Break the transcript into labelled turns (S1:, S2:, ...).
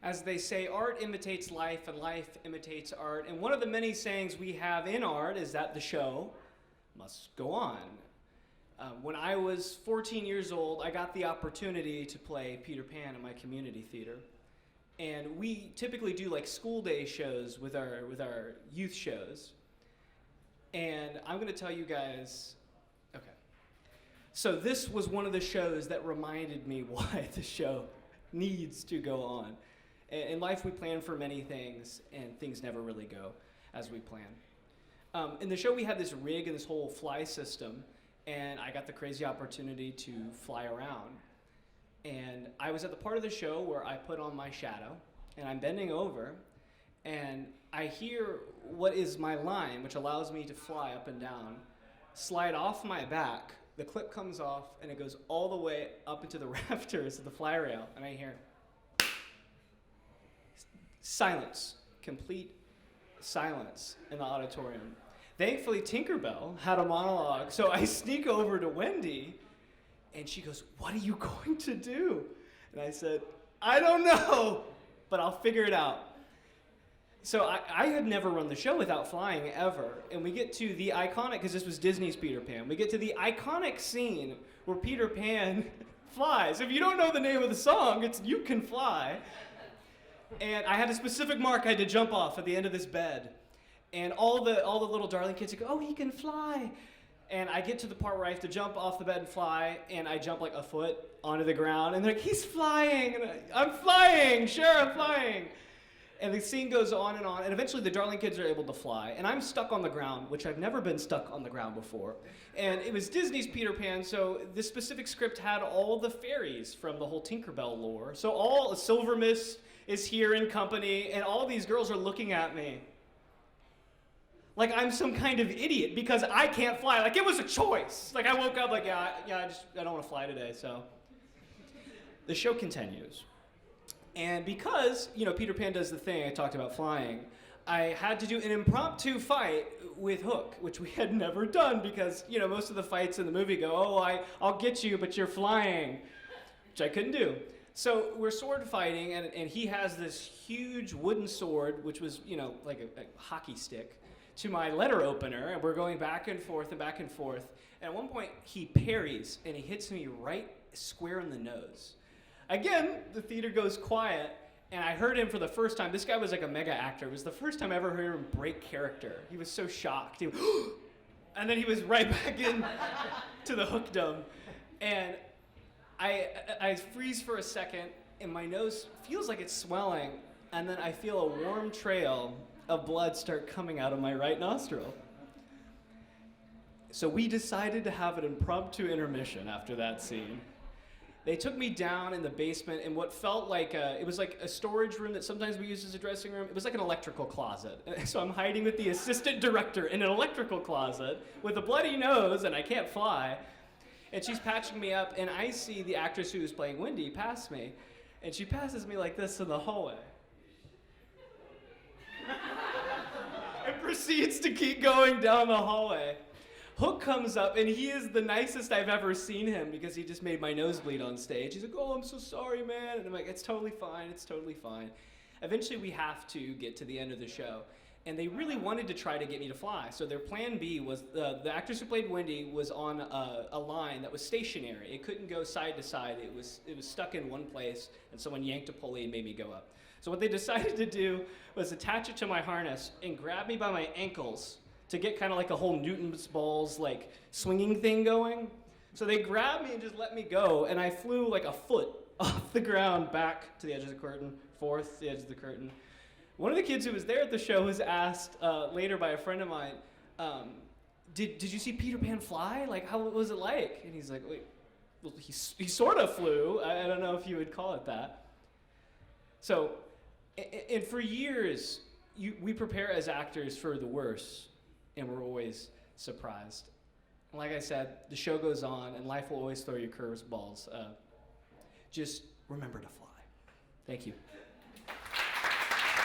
S1: As they say, art imitates life and life imitates art. And one of the many sayings we have in art is that the show must go on. When I was 14 years old, I got the opportunity to play Peter Pan in my community theater. And we typically do like school day shows with our youth shows. And I'm going to tell you guys, okay. So this was one of the shows that reminded me why the show needs to go on. In life, we plan for many things, and things never really go as we plan. In the show, we had this rig and this whole fly system, and I got the crazy opportunity to fly around. And I was at the part of the show where I put on my shadow, and I'm bending over, and I hear what is my line, which allows me to fly up and down, slide off my back. The clip comes off, and it goes all the way up into the rafters of the fly rail, and I hear silence, complete silence in the auditorium. Thankfully, Tinkerbell had a monologue, so I sneak over to Wendy, and she goes, "What are you going to do?" And I said, "I don't know, but I'll figure it out." So I had never run the show without flying ever, and we get to the iconic, because this was Disney's Peter Pan, we get to the iconic scene where Peter Pan flies. If you don't know the name of the song, it's "You Can Fly." And I had a specific mark I had to jump off at the end of this bed. And all the little darling kids go, "Oh, he can fly." And I get to the part where I have to jump off the bed and fly, and I jump like a foot onto the ground, and they're like, "He's flying." And I'm flying, sure, I'm flying. And the scene goes on, and eventually the darling kids are able to fly. And I'm stuck on the ground, which I've never been stuck on the ground before. And it was Disney's Peter Pan, so this specific script had all the fairies from the whole Tinkerbell lore. So all Silver Mist is here in company, and all these girls are looking at me like I'm some kind of idiot because I can't fly. Like it was a choice. Like I woke up like, I don't want to fly today, so. The show continues. And because, Peter Pan does the thing, I talked about flying, I had to do an impromptu fight with Hook, which we had never done because, most of the fights in the movie go, "Oh, I'll get you, but you're flying," which I couldn't do. So we're sword fighting, and he has this huge wooden sword, which was, like a hockey stick, to my letter opener, and we're going back and forth and back and forth. And at one point, he parries, and he hits me right square in the nose. Again, the theater goes quiet, and I heard him for the first time. This guy was like a mega actor. It was the first time I ever heard him break character. He was so shocked. And then he was right back in to the hookdom. And I freeze for a second, and my nose feels like it's swelling, and then I feel a warm trail of blood start coming out of my right nostril. So we decided to have an impromptu intermission after that scene. They took me down in the basement in what felt like it was like a storage room that sometimes we use as a dressing room. It was like an electrical closet. So I'm hiding with the assistant director in an electrical closet with a bloody nose, and I can't fly. And she's patching me up, and I see the actress who was playing Wendy pass me, and she passes me like this in the hallway. And proceeds to keep going down the hallway. Hook comes up, and he is the nicest I've ever seen him because he just made my nose bleed on stage. He's like, "Oh, I'm so sorry, man." And I'm like, "It's totally fine, it's totally fine." Eventually, we have to get to the end of the show. And they really wanted to try to get me to fly. So their plan B was the actress who played Wendy was on a line that was stationary. It couldn't go side to side. It was stuck in one place, and someone yanked a pulley and made me go up. So what they decided to do was attach it to my harness and grab me by my ankles to get kind of like a whole Newton's balls like swinging thing going. So they grabbed me and just let me go, and I flew like a foot off the ground back to the edge of the curtain, forth to the edge of the curtain. One of the kids who was there at the show was asked later by a friend of mine, did you see Peter Pan fly? Like, how was it like? And he's like, "Wait, well, he sort of flew. I don't know if you would call it that." So, and for years, we prepare as actors for the worst, and we're always surprised. And like I said, the show goes on, and life will always throw you curveballs. Just remember to fly. Thank you.